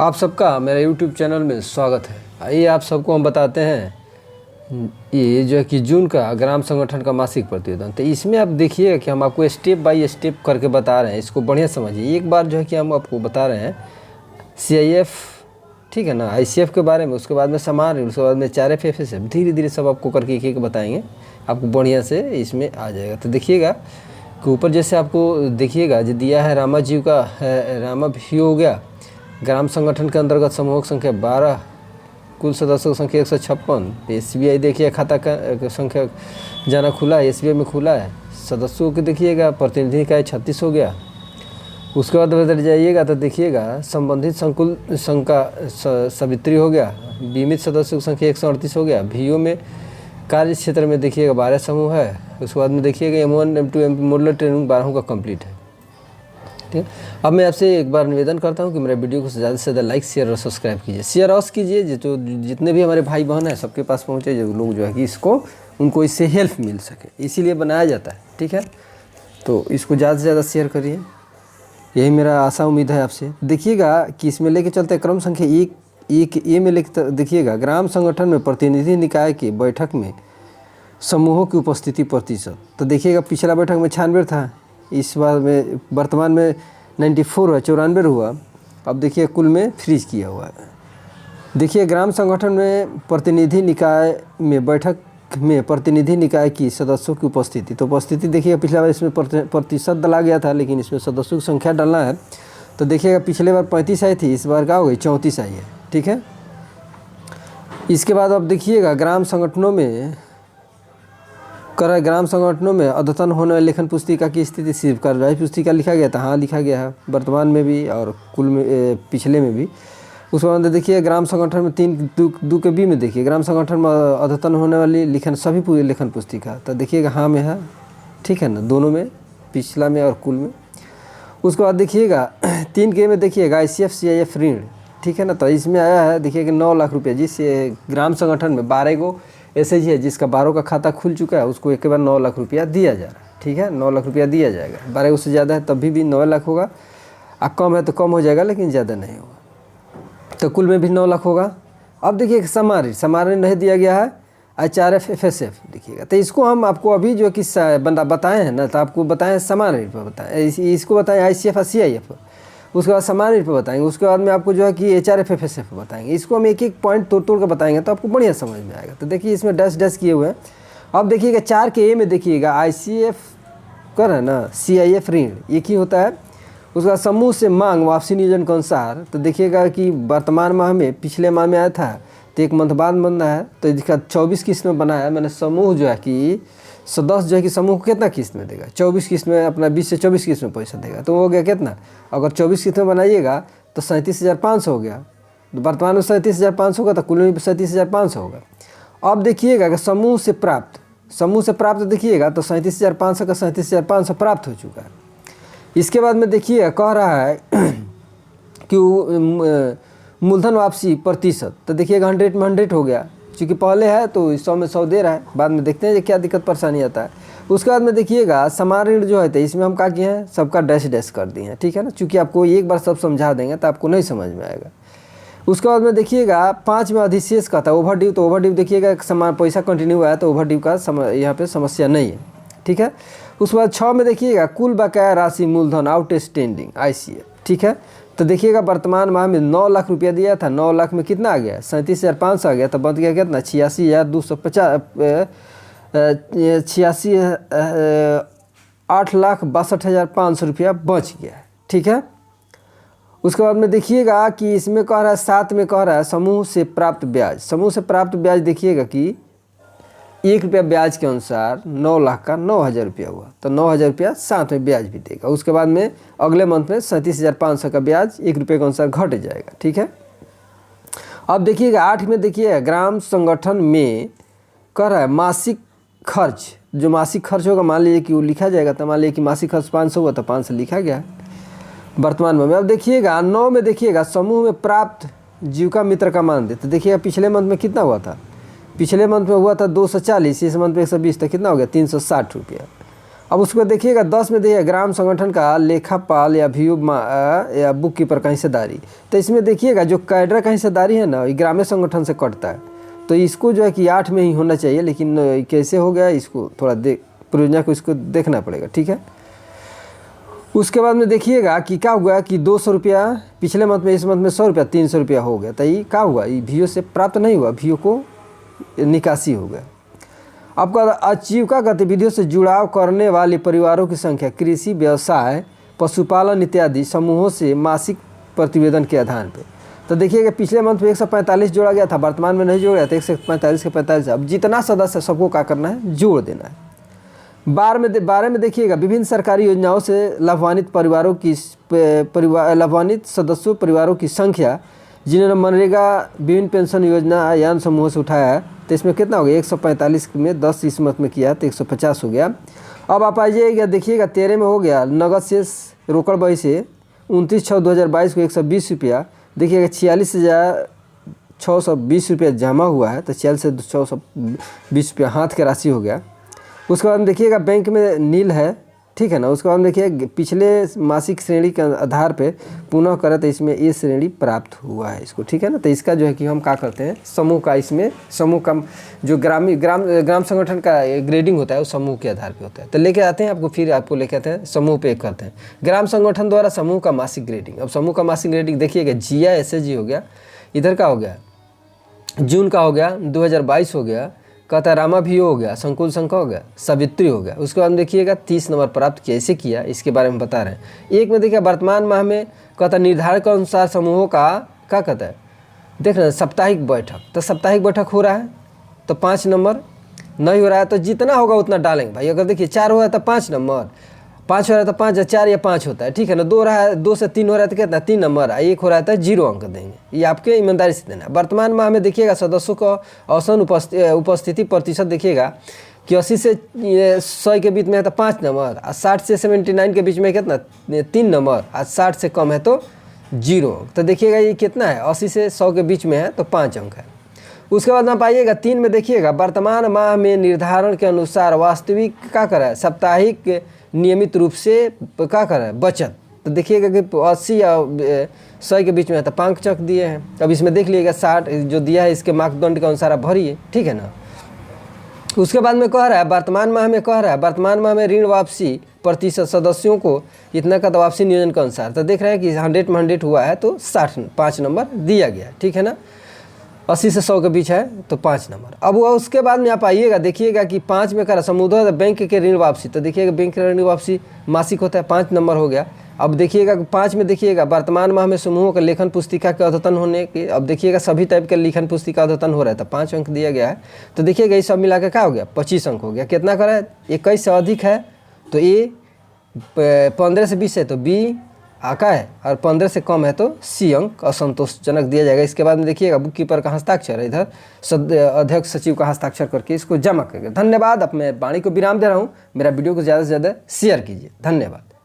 आप सबका मेरे YouTube चैनल में स्वागत है। आइए आप सबको हम बताते हैं ये जो है कि जून का ग्राम संगठन का मासिक प्रतिवेदन। तो इसमें आप देखिएगा कि हम आपको स्टेप बाय स्टेप करके बता रहे हैं, इसको बढ़िया समझिए। एक बार जो है कि हम आपको बता रहे हैं CIF, ठीक है ना, ICF के बारे में, उसके बाद में समान, उसके बाद में 4F FSF, धीरे धीरे सब आपको करके एक एक बताएंगे, आपको बढ़िया से इसमें आ जाएगा। तो देखिएगा कि ऊपर जैसे आपको देखिएगा जो दिया है रामा जीव का रामा भी हो गया। ग्राम संगठन के अंतर्गत समूह संख्या 12, कुल सदस्यों की संख्या 156। SBI देखिए खाता का संख्या जाना खुला है, SBI में खुला है। सदस्यों के देखिएगा प्रतिनिधि का 36 हो गया। उसके बाद बदल जाइएगा तो देखिएगा संबंधित संकुल संघ का सवित्री हो गया। बीमित सदस्यों की संख्या 138 हो गया। VO में कार्य क्षेत्र में देखिएगा 12 समूह है। उसके बाद में देखिएगा M1 M2 MP model training 12 का कंप्लीट है। ठीक है, अब मैं आपसे एक बार निवेदन करता हूं कि मेरे वीडियो को ज़्यादा से ज़्यादा लाइक शेयर और सब्सक्राइब कीजिए, शेयर और कीजिए, जो जितने भी हमारे भाई बहन हैं सबके पास पहुंचे, जो लोग जो है कि इसको उनको इससे हेल्प मिल सके, इसीलिए बनाया जाता है। ठीक है, तो इसको ज़्यादा से ज़्यादा शेयर करिए, यही मेरा आशा उम्मीद है आपसे। देखिएगा कि इसमें लेके चलते क्रम संख्या 1A में लेके देखिएगा ग्राम संगठन में प्रतिनिधि निकाय की बैठक में समूहों की उपस्थिति प्रतिशत। तो देखिएगा पिछला बैठक में 96 था, इस बार में वर्तमान में 94 है, 94 हुआ। अब देखिए कुल में फ्रीज किया हुआ है। देखिए ग्राम संगठन में प्रतिनिधि निकाय में बैठक में प्रतिनिधि निकाय की सदस्यों की उपस्थिति, तो उपस्थिति देखिएगा पिछला बार इसमें प्रतिशत डाला गया था, लेकिन इसमें सदस्यों की संख्या डालना है। तो देखिएगा पिछले बार 35 आई थी, इस बार क्या हो गई 34 आई है। ठीक है, इसके बाद अब देखिएगा ग्राम संगठनों में अद्यतन होने वाली लेखन पुस्तिका की स्थिति। सिर्फ कार्यवाही पुस्तिका लिखा गया था, हाँ लिखा गया है वर्तमान में भी और कुल में पिछले में भी। उसके बाद देखिए ग्राम संगठन में 3 के B में देखिए ग्राम संगठन में अद्यतन होने वाली लिखन सभी पूरी लेखन पुस्तिका। तो देखिएगा हाँ में है, ठीक है ना, दोनों में, पिछला में और कुल में। उसके बाद देखिएगा 3 के में देखिएगा ICF CIF ऋण, ठीक है ना। तो इसमें आया है देखिएगा 9 लाख रुपये, जिस ग्राम संगठन में 12 को ऐसे ही है जिसका 12 का खाता खुल चुका है, उसको एक बार 9 लाख रुपया दिया जा रहा है। ठीक है, 9 लाख रुपया दिया जाएगा। 12 उससे ज़्यादा है तभी भी 9 लाख होगा, और कम है तो कम हो जाएगा, लेकिन ज़्यादा नहीं होगा। तो कुल में भी 9 लाख होगा। अब देखिए समारोह नहीं दिया गया है, 4F FSF देखिएगा। तो इसको हम आपको अभी जो कि बताए हैं ना, तो आपको बताएं समारोह पर बताएं, इसको बताएं ICF और CIF, उसके बाद समारोह पर बताएंगे। उसके बाद में आपको जो है कि 4F FSF बताएंगे। इसको हम एक एक पॉइंट तोड़ के बताएंगे तो आपको बढ़िया समझ में आएगा। तो देखिए इसमें डैश किए हुए हैं। अब देखिएगा 4 के A में देखिएगा ICF कर है ना, CIF ऋण एक ही होता है। उसका समूह से मांग वापसी नियोजन के अनुसार, तो देखिएगा कि वर्तमान माह में पिछले माह में आया था, तो 1 मंथ बाद बन रहा है। तो इसका 24 किस्त में बनाया है। मैंने समूह जो है कि सदस्य जो है कि समूह को कितना किस्त में देगा, 24 किस्त में, अपना 20 से 24 किस्त में पैसा देगा। तो हो गया कितना, अगर 24 किस्त में बनाइएगा तो 37,500 हो गया। वर्तमान में 37,500 होगा, तो कुल में भी 37,500 होगा। अब देखिएगा कि समूह से प्राप्त देखिएगा तो 37,500 का 37,500 प्राप्त हो चुका है। इसके बाद में देखिए कह रहा है कि मूलधन वापसी प्रतिशत, तो देखिएगा 100 में 100 हो गया, क्योंकि पहले है तो 100 में 100 दे रहा है। बाद में देखते हैं क्या दिक्कत परेशानी आता है। उसके बाद में देखिएगा समान ऋण जो है तो इसमें हम क्या किए हैं, सबका डैश कर दिए हैं। ठीक है ना, चूँकि आपको एक बार सब समझा देंगे तो आपको नहीं समझ में आएगा। उसके बाद में देखिएगा 5 में अधिशेष का था ओवरड्यू, तो ओवरड्यू देखिएगा समान पैसा कंटिन्यू हुआ है, तो ओवरड्यू का यहाँ पे समस्या नहीं है। ठीक है, उसके बाद 6 में देखिएगा कुल बकाया राशि मूलधन आउटस्टैंडिंग ICF। ठीक है, तो देखिएगा वर्तमान माह में 9 लाख रुपया दिया था, 9 लाख में कितना आ गया, 37,500 आ गया। तो बच गया कितना, 8,62,500 रुपया बच गया। ठीक है, उसके बाद में देखिएगा कि इसमें कह रहा है 7 में कह रहा है समूह से प्राप्त ब्याज। समूह से प्राप्त ब्याज देखिएगा कि 1 रुपया ब्याज के अनुसार 9 लाख का 9,000 रुपया हुआ, तो 9,000 रुपया साथ में ब्याज भी देगा। उसके बाद में अगले मंथ में 37,500 का ब्याज 1 रुपये के अनुसार घट जाएगा। ठीक है, अब देखिएगा 8 में देखिए ग्राम संगठन में कह रहा है मासिक खर्च, जो मासिक खर्च होगा मान लीजिए कि वो लिखा जाएगा। तो मान लीजिए कि मासिक खर्च 500 हुआ, तो 500 लिखा गया वर्तमान में। अब देखिएगा 9 में देखिएगा समूह में प्राप्त जीविका मित्र का मानदेय, तो देखिएगा पिछले मंथ में कितना हुआ था, पिछले मंथ में हुआ था 240, इस मंथ में 120, तो कितना हो गया 360 रुपया। अब उसको देखिएगा 10 में देखिए ग्राम संगठन का लेखापाल या VO या बुक कीपर का हिस्सेदारी। तो इसमें देखिएगा जो कैडर का हिस्सेदारी है ना, ये ग्राम्य संगठन से कटता है, तो इसको जो है कि 8 में ही होना चाहिए, लेकिन कैसे हो गया इसको थोड़ा परियोजना को इसको देखना पड़ेगा, ठीक है। उसके बाद में देखिएगा कि क्या हुआ कि 200 रुपया पिछले मंथ में, इस मंथ में 100 रुपया 300 रुपया हो गया। तो ये क्या हुआ, ये VO से प्राप्त नहीं हुआ, VO को निकासी हो गया। आपका आजीविका गतिविधियों से जुड़ाव करने वाले परिवारों की संख्या कृषि, व्यवसाय, पशुपालन इत्यादि समूहों से मासिक प्रतिवेदन के आधार पर। तो देखिएगा पिछले मंथ में 145 जोड़ा गया था, वर्तमान में नहीं जोड़ा था, 145 के 45। अब जितना सदस्य सबको क्या करना है, जोड़ देना है। 12 में देखिएगा विभिन्न सरकारी योजनाओं से लाभान्वित परिवारों की लाभान्वित सदस्यों परिवारों की संख्या जिन्होंने मनरेगा, विभिन्न पेंशन योजना या अन्य समूहों से उठाया है। तो इसमें कितना हो गया, 145 में 10 इस मंथ में किया तो 150 हो गया। अब आप आइएगा देखिएगा 13 में हो गया नगद शेष रोकड़ बही से 29/6/2022 को 120 रुपया। देखिएगा 46,620 रुपया जमा हुआ है, तो 46,620 रुपया हाथ की राशि हो गया। उसके बाद देखिएगा बैंक में नील है, ठीक है ना। उसके बाद देखिए पिछले मासिक श्रेणी के आधार पे पुनः करें तो इसमें ये श्रेणी प्राप्त हुआ है इसको, ठीक है ना। तो इसका जो है कि हम क्या करते हैं, समूह का, इसमें समूह का जो ग्राम संगठन का ग्रेडिंग होता है वो समूह के आधार पे होता है। तो लेके आते हैं आपको, फिर आपको लेके आते हैं समूह पे करते हैं ग्राम संगठन द्वारा समूह का मासिक ग्रेडिंग। अब समूह का मासिक ग्रेडिंग देखिएगा GI SHG हो गया, इधर का हो गया जून का हो गया 2022 हो गया, कहता है रामा VO हो गया, संकुल संघ हो गया, सावित्री हो गया। उसके बाद में देखिएगा 30 नंबर प्राप्त कैसे किया इसके बारे में बता रहे हैं। एक में देखिए वर्तमान माह में कहता निर्धारण के अनुसार समूहों का क्या कहता है, देख रहे हैं साप्ताहिक बैठक। तो साप्ताहिक बैठक हो रहा है तो 5 नंबर, नहीं हो रहा है तो जितना होगा उतना डालेंगे भाई। अगर देखिए 4 हो रहा है तो 5 नंबर, 5 हो रहा है तो 5 या 4 या 5 होता है, ठीक है ना। 2 रहा है, 2 से 3 हो रहा है तो कितना, 3 नंबर। 1 हो रहा है तो 0 अंक देंगे, ये आपके ईमानदारी से देना। वर्तमान माह में देखिएगा सदस्यों का औसत उपस्थिति प्रतिशत देखिएगा कि 80 से 100 के बीच में है तो 5 नंबर, और 60 से 79 के बीच में कितना, 3 नंबर, और 60 से कम है तो 0 अंक। तो देखिएगा ये कितना है, 80 से 100 के बीच में है तो 5 अंक है। उसके बाद आप आइएगा 3 में देखिएगा वर्तमान माह में निर्धारण के अनुसार वास्तविक क्या करा है, साप्ताहिक नियमित रूप से क्या करा है, बचत। तो देखिएगा कि 80 या 100 के बीच में है तो 5 अंक दिए हैं। अब इसमें देख लीजिएगा 60 जो दिया है इसके मापदंड के अनुसार आप भरिए, ठीक है ना। उसके बाद में कह रहा है वर्तमान माह में, कह रहा है वर्तमान माह में ऋण वापसी प्रतिशत सदस्यों को इतना का वापसी नियोजन के अनुसार। तो देख रहे हैं कि 100 में 100 हुआ है तो 5 नंबर दिया गया, ठीक है ना। 80 से 100 के बीच है तो 5 नंबर। अब उसके बाद में आप आइएगा देखिएगा कि 5 में करा समुदाय बैंक के ऋण वापसी। तो देखिएगा बैंक के ऋण वापसी मासिक होता है, 5 नंबर हो गया। अब देखिएगा 5 में देखिएगा वर्तमान माह में समूहों का लेखन पुस्तिका के अद्यतन होने के, अब देखिएगा सभी टाइप के लेखन पुस्तिका अद्यतन हो रहा है तो 5 अंक दिया गया है। तो देखिएगा ये सब मिला के क्या हो गया, 25 अंक हो गया। कितना करा है, 21 से अधिक है तो A, 15 से 20 है तो B आका है, और 15 से कम है तो C अंक असंतोषजनक दिया जाएगा। इसके बाद में देखिएगा बुक कीपर का हस्ताक्षर है, इधर अध्यक्ष सचिव का हस्ताक्षर करके इसको जमा करेंगे। धन्यवाद। अब मैं वाणी को विराम दे रहा हूँ, मेरा वीडियो को ज़्यादा से ज़्यादा शेयर कीजिए। धन्यवाद।